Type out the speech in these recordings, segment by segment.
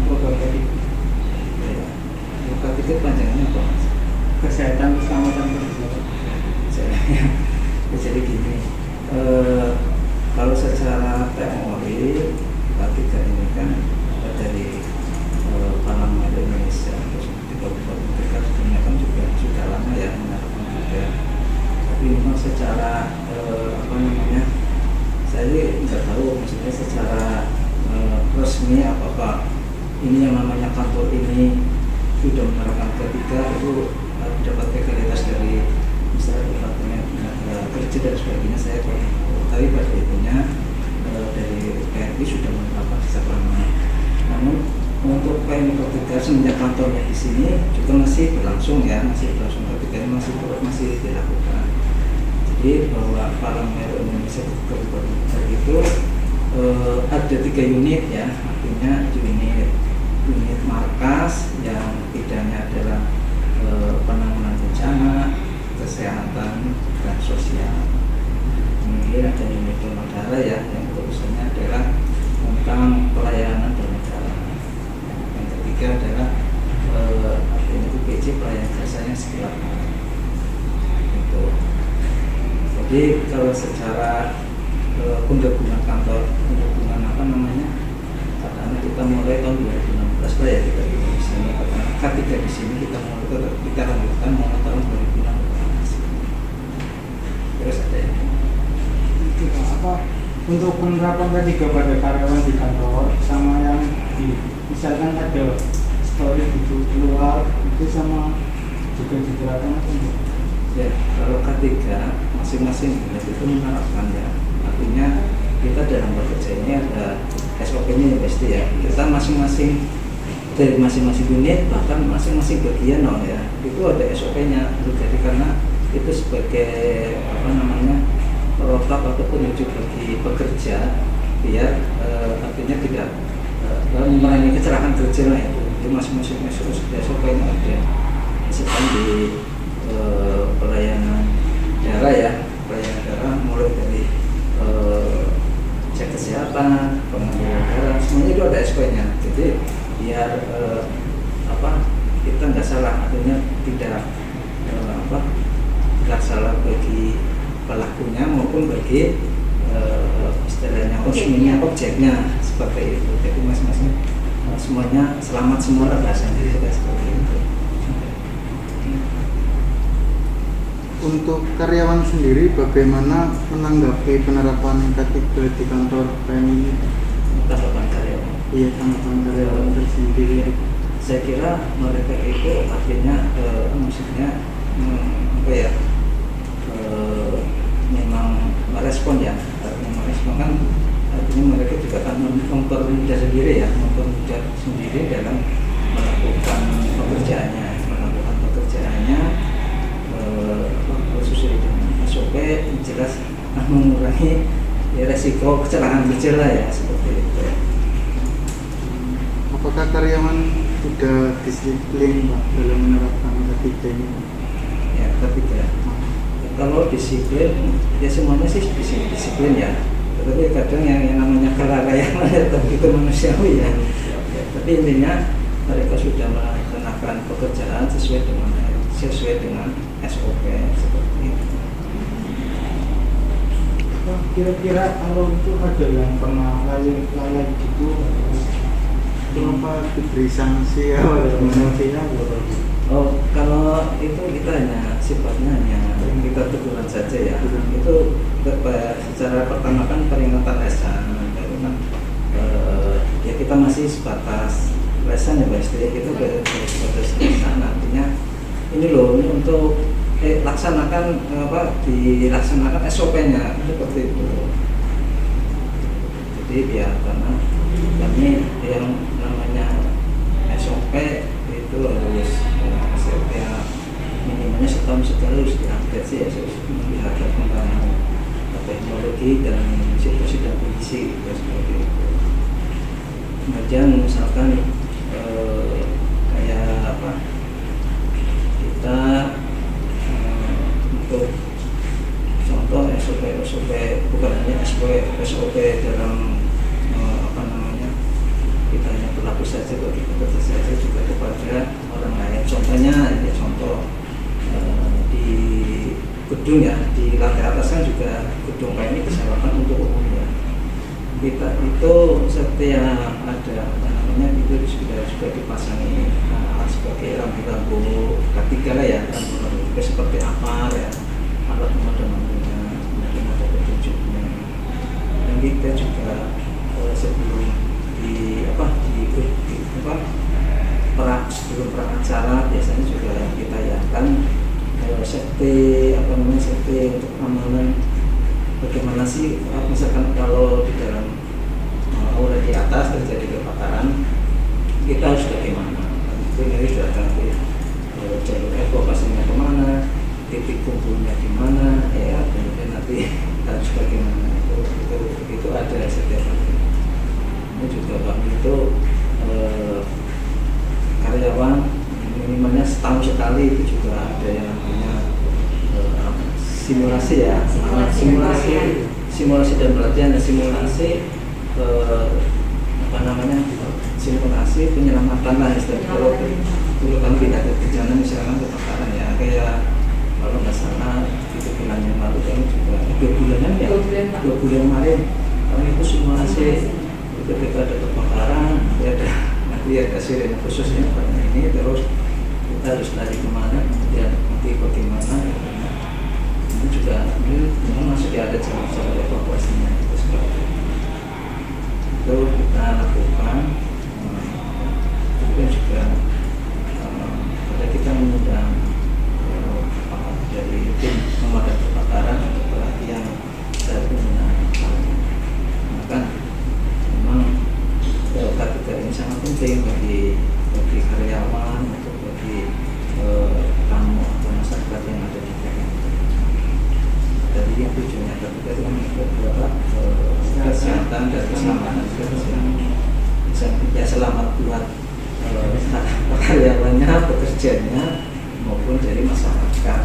program tadi. Ya, buka tiket panjangannya apa Mas? Kesehatan keselamatan kerja. Jadi gini, kalau secara teori K3 ini kan dari Parlemen Indonesia, terus di kabupaten mereka sebenarnya kan juga sudah lama ya menerapkan juga. Tapi memang secara saya nggak tahu maksudnya secara resmi apakah ini yang namanya kantor ini sudah menerapkan K3 itu dapat legalitas dari misalnya Departemen Kerja dan sebagainya, saya kurang tahu. Tapi pada intinya dari PRI sudah menerapkan sejak lama. Namun untuk PMI K3 semenjak kantornya di sini juga masih berlangsung ya, masih berlangsung K3 masih dilakukan. Jadi bahwa Parlemen Indonesia Kabupaten itu ada 3 unit ya, artinya unit markas yang bidangnya adalah penanganan bencana, kesehatan, dan sosial. Kemudian ada unit donor darah ya, yang urusannya adalah tentang pelayanan donor darah. Yang ketiga adalah artinya UPJ pelayanan jasanya sekitar. Gitu. Jadi kalau secara penggabungan kantor, penggabungan karena kita mulai tahun 2016 lah ya kita di sini, karena K3 di sini kita lanjutkan mulai tahun 2016. Terus ada yang untuk penerapan K3 pada karyawan di kantor sama yang misalkan ada story gitu keluar itu sama juga diterapkan apa enggak? Ya, kalau K3 masing-masing unit itu menerapkan ya, artinya kita dalam bekerja ini ada SOP-nya ya pasti ya, kita masing-masing dari masing-masing unit bahkan masing-masing bagian ya itu ada SOP-nya. Jadi karena itu sebagai protap atau petunjuk bagi pekerja biar artinya tidak mengurangi kecelakaan kerja lah itu. Jadi masing-masing SOP-nya ada. Misalkan di pelayanan darah ya, mulai dari cek kesehatan, pengambilan darah, semuanya itu ada SOP-nya. Jadi biar kita nggak salah, artinya tidak salah bagi pelakunya maupun bagi istilahnya konsumennya, objeknya seperti itu. Jadi masing-masing semuanya selamat semua lah bahasanya juga seperti itu. Untuk karyawan sendiri bagaimana menanggapi penerapan K3 di kantor PMI? Tanggapan karyawan? Iya, tanggapan karyawan tersendiri. Saya kira mereka itu artinya maksudnya memang merespon ya, artinya merespon kan artinya mereka juga akan mempermudah sendiri dalam melakukan pekerjaannya sesuai dengan SOP, jelas mengurangi ya, resiko kecelakaan kerja lah ya seperti itu. Apakah karyawan sudah disiplin Pak dalam menerapkan K3 ini? Ya, K3. Kalau disiplin ya semuanya sih disiplin ya. Tetapi kadang yang namanya kelalaian itu manusiawi ya. Tapi intinya mereka sudah melaksanakan pekerjaan sesuai dengan SOP seperti itu. Kira-kira kalau itu ada yang pernah lalai gitu, kenapa diberi sanksi ya? Oh, kalau itu kita sifatnya kita teguran saja ya. Itu secara pertama kan peringatan lesan, kan ya kita masih sebatas lesan ya pasti itu sebatas lesan, artinya ini loh ini untuk dilaksanakan SOP-nya seperti itu. Jadi ya karena kami yang namanya SOP itu harus SOP minimalnya setahun sekali harus diupdate sih ya, melihat perkembangan teknologi dan situasi dan kondisi seperti itu. Kemudian misalkan kita untuk contoh SOP bukan hanya SOP dalam kita hanya berlaku saja bagi pekerja saja, juga kepada orang lain. Contohnya ya contoh di gedung ya, di lantai atas kan juga gedung kayak ini disewakan untuk umum ya. Kita itu setiap ada apa namanya itu juga dipasangi sebagai rambu-rambu ketiga lah ya, rambu-rambu juga seperti apa ya, alat pemadam lampunya, kemudian ada petunjuknya. Dan kita juga sebelum sebelum acara biasanya juga kita yakan safety untuk keamanan. Bagaimana sih misalkan kalau di dalam aula di atas terjadi kebakaran, kita harus bagaimana? Ini sudah nanti jalur evakuasinya kemana, titik kumpulnya di mana, ya kemudian nanti harus bagaimana itu ada setiap hari. Ini juga kami itu karyawan minimalnya setahun sekali itu juga ada yang namanya simulasi ya, simulasi dan pelatihan. Simulasi simulasi penyelamatan lah istilahnya. Kalau dulu kan tidak ada bencana misalkan kebakaran ya, kayak kalau nggak salah itu bulan yang lalu kan juga 2 bulan kemarin kami itu simulasi ketika ada kebakaran, nanti ada sirene khususnya pada ini, terus kita harus lari kemana, kemudian nanti bagaimana. Itu juga memang masih ada cara-cara evakuasinya itu seperti itu kita lakukan. Kemudian juga pada kita mengundang dari tim pemadam kebakaran untuk pelatihan dari penggunaan alatnya. Maka memang ketiga ini sangat penting bagi karyawan atau bagi tamu atau masyarakat yang ada di dalam. Jadi yang tujuannya ketiga itu beberapa kesehatan dan keselamatan kerja. Ya selamat buat karyawannya, pekerjanya maupun dari masyarakat.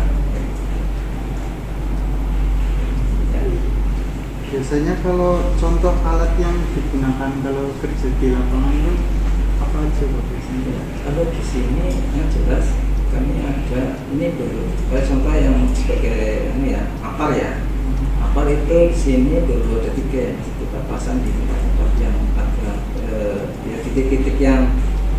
Ya. Biasanya kalau contoh alat yang digunakan kalau kerja di lapangan itu apa aja Pak biasanya? Ya, kalau di sini yang jelas kami ada ini contoh yang sebagai ini ya, apar ya. Apar itu di sini baru ada 3 yang kita pasang di tempat-tempat yang agak ya titik-titik yang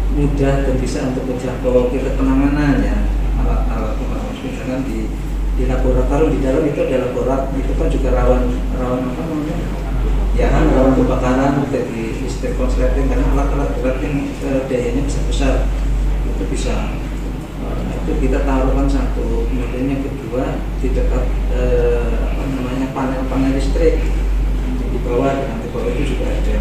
mudah dan bisa untuk menjangkau kita penanganan ya, alat-alat pengawas misalkan di laboratorium di dalam itu ada laboratorium itu kan juga rawan apa namanya ya kan rawan kebakaran dari listrik konsleting karena alat-alat berat yang dayanya besar itu bisa itu kita taruhkan satu. Kemudian yang kedua di dekat panel listrik di bawah, dan di bawah itu juga ada.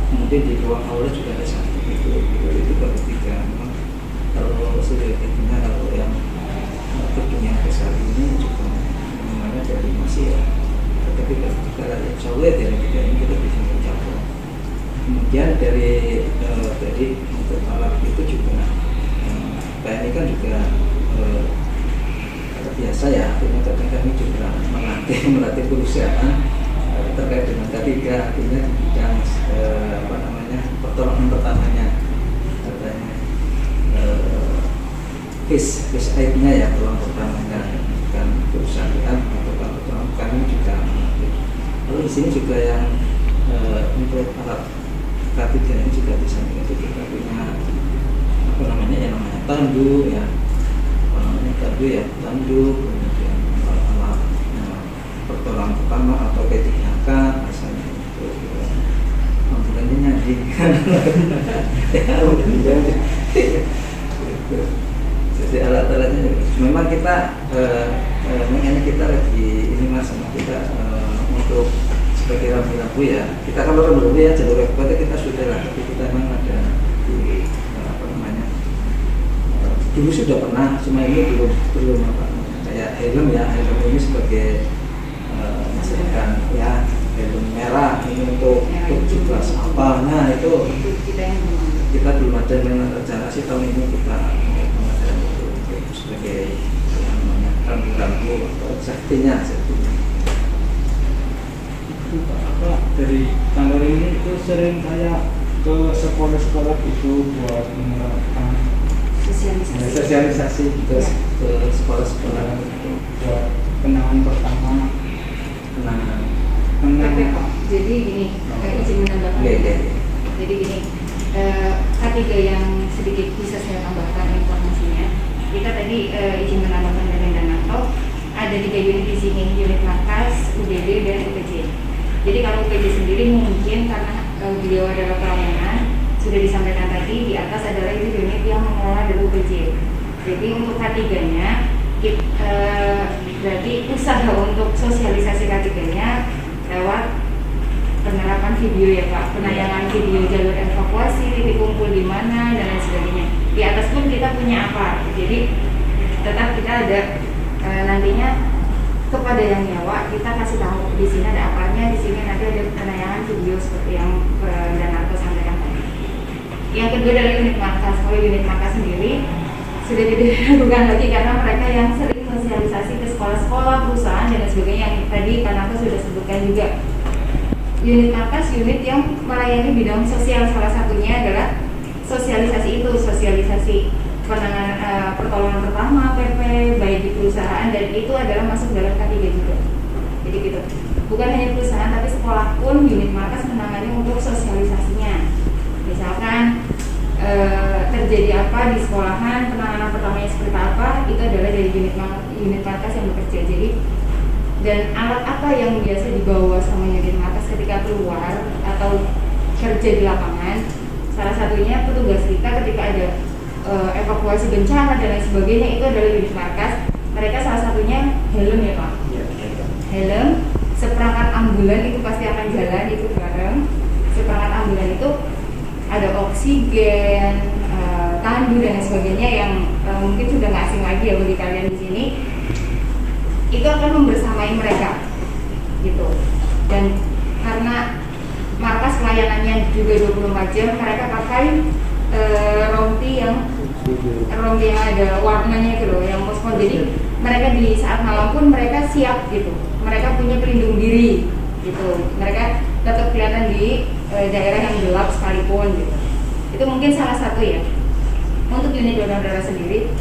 Kemudian di ruang aula juga ada satu itu baru 3. Kalau sejatinya kalau yang gedung yang besar ini juga namanya dari masih ya, tetapi kalau kita lihat Jawa dari 3 ini kita bisa mencapai. Kemudian dari untuk alat itu juga ini kan juga biasa ya, artinya kami juga melatih perusahaan terkait dengan ketiga, artinya di bidang pertolongan pertamanya, katanya case aid-nya ya, pertolongan pertamanya dan perusahaan pertolongan kami juga melatih. Lalu di sini juga yang untuk alat ketiga ini juga di samping itu kita punya yang namanya tandu ya, kemudian alat pertolongan pertama atau P3K misalnya itu ambulannya nyanyi jadi alat-alatnya memang kita makanya kita lagi ini mas sama kita untuk sebagai rambu-rambu ya, kita kalau rambu-rambu ya jalur evakuasi kita sudah lah, tapi kita memang ada di dulu sudah pernah, cuma ini belum kayak helm ya, helm ini sebagai misalkan ya helm merah ini untuk tugas apa, nah itu kita belum ada yang rencana sih tahun ini kita mengadakan itu sebagai rambu-rambu atau safety-nya. Apa dari kantor ini itu sering kayak ke sekolah-sekolah itu buat menerapkan sosialisasi ke sekolah-sekolah itu buat kenangan pertama penanganan. Jadi gini, izin menambahkan. Jadi gini, K3 yang sedikit bisa saya tambahkan informasinya. Kita tadi izin menambahkan dari Danarto, ada 3 unit di sini, unit markas, UDD dan UPJ. Jadi kalau UPJ sendiri mungkin karena beliau adalah pelayanan, sudah disampaikan tadi, di atas adalah itu unit yang mengelola dari UPJ. Jadi untuk K3-nya, berarti usaha untuk sosialisasi K3-nya lewat penerapan video ya Pak, penayangan video jalur evakuasi, titik kumpul di mana dan lain sebagainya. Di atas pun kita punya apa, jadi tetap kita ada nantinya kepada yang nyawa kita kasih tahu di sini ada apanya, di sini nanti ada penayangan video seperti yang Danarto sampaikan tadi. Yang kedua dari unit markas. Kalau unit markas sendiri sudah tidak dilakukan lagi karena mereka yang sering sosialisasi ke sekolah-sekolah, perusahaan dan sebagainya yang tadi Danarto sudah sebutkan juga. Unit markas unit yang melayani bidang sosial, salah satunya adalah sosialisasi itu, sosialisasi penanganan pertolongan pertama, PP, baik di perusahaan, dan itu adalah masuk dalam K3 juga. Jadi gitu. Bukan hanya perusahaan, tapi sekolah pun unit markas menangani untuk sosialisasinya. Misalkan terjadi apa di sekolahan, penanganan pertamanya seperti apa, itu adalah dari unit markas yang bekerja. Jadi dan alat apa yang biasa dibawa sama unit markas ketika keluar atau kerja di lapangan, salah satunya petugas kita ketika ada evakuasi bencana dan lain sebagainya, itu adalah unit markas. Mereka salah satunya helm ya Pak. Helm, seperangkat ambulan itu pasti akan jalan itu bareng. Seperangkat ambulan itu ada oksigen, tandu dan lain sebagainya yang mungkin sudah nggak asing lagi ya bagi kalian di sini. Itu akan membersamai mereka gitu. Dan karena markas pelayanannya juga 24 jam, mereka pakai rompi yang ada warnanya gitu loh, yang moskon. Jadi mereka di saat malam pun mereka siap gitu, mereka punya pelindung diri gitu, mereka tetap kelihatan di daerah yang gelap sekalipun gitu. Itu mungkin salah satu ya. Untuk unit donor darah sendiri,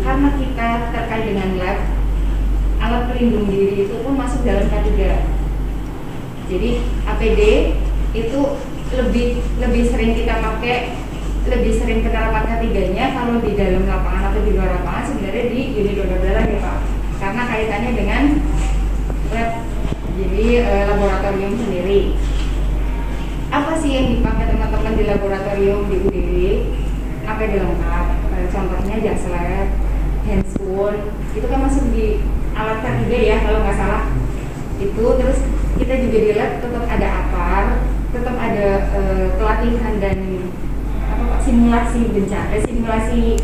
karena kita terkait dengan lab, alat pelindung diri itu pun masuk dalam K3. Jadi APD itu lebih sering kita pakai, lebih sering penerapan K3-nya kalau di dalam lapangan atau di luar lapangan sebenarnya di unit donor darah ya Pak. Karena kaitannya dengan lab, jadi laboratorium sendiri. Apa sih yang dipakai teman-teman di laboratorium di UDD? APD lengkap, contohnya jas lab, handscoon, itu kan masuk di alat K3 ya kalau nggak salah. Itu terus kita juga di lab tetap ada APAR, tetap ada pelatihan dan simulasi bencana, simulasi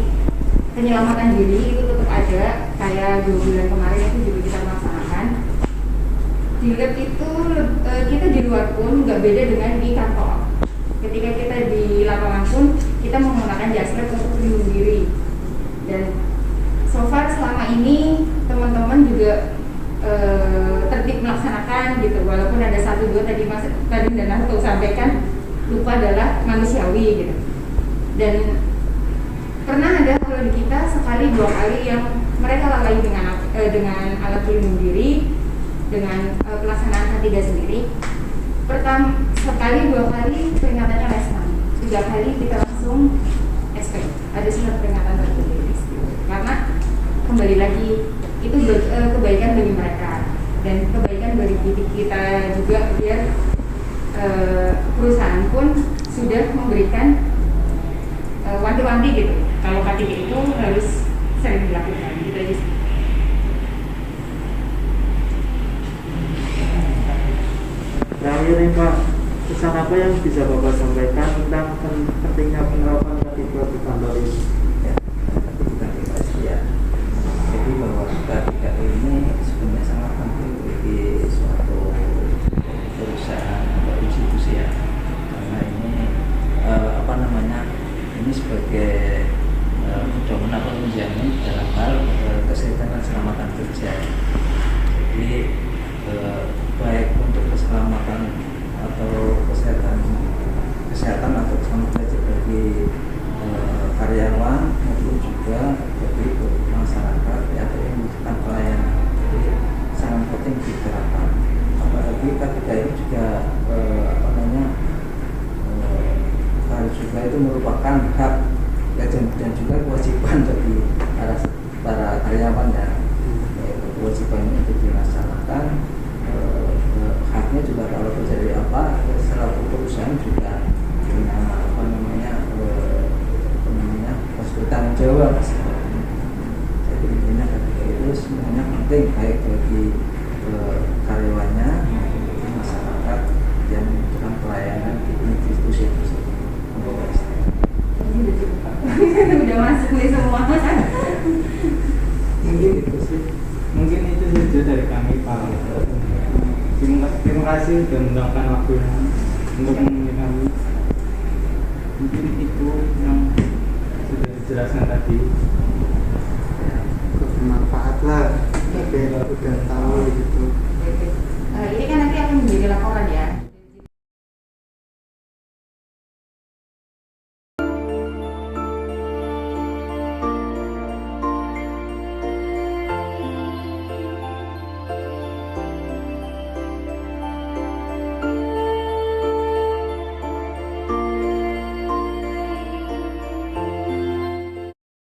penyelamatan diri itu tetap ada. Kayak 2 bulan kemarin itu juga kita melaksanakan. Di lab itu kita di luar pun nggak beda dengan di kantor. Ketika kita di lapangan pun kita menggunakan jas lab untuk pelindung diri. Dan so far selama ini teman-teman juga tertib melaksanakan gitu, walaupun ada 1-2 tadi Danarto sampaikan lupa adalah manusiawi gitu. Dan pernah ada kalau di kita 1-2 kali yang mereka lalai dengan alat pelindung diri, dengan pelaksanaan K3 sendiri. Pertama, 1-2 kali peringatannya lesman, 3 kali kita langsung SP, ada surat peringatan tertulis. Karena kembali lagi itu kebaikan bagi mereka dan kebaikan bagi kita juga, biar perusahaan pun sudah memberikan wanti-wanti gitu kalau K3 itu harus sering dilakukan gitu aja. Terakhir nih Pak, pesan apa yang bisa Bapak sampaikan tentang pentingnya penerapan K3 di kantor ini? Jadi bahwa K3 ini sebenarnya sangat penting bagi suatu perusahaan atau institusi ya, karena ini ini sebagai pedoman atau menjamin dalam hal kesehatan dan keselamatan kerja. Jadi baik untuk keselamatan atau kesehatan Jadi K3 ini juga harus juga itu merupakan hak dan juga kewajiban bagi para karyawan ya. Kewajiban untuk dilaksanakan, haknya juga kalau terjadi apa setelah perusahaan juga punya harus bertanggung jawab. Jadi intinya ketika itu semuanya penting baik bagi karyawannya maupun masyarakat yang membutuhkan pelayanan di institusi tersebut. Udah masuk nih semua. Mungkin itu sih, mungkin itu saja dari kami Pak. Terima kasih sudah meluangkan waktunya untuk menemui kami. Mungkin itu yang sudah dijelaskan tadi. Bermanfaat lah, tapi udah tahu gitu. Ini kan nanti akan menjadi laporan ya.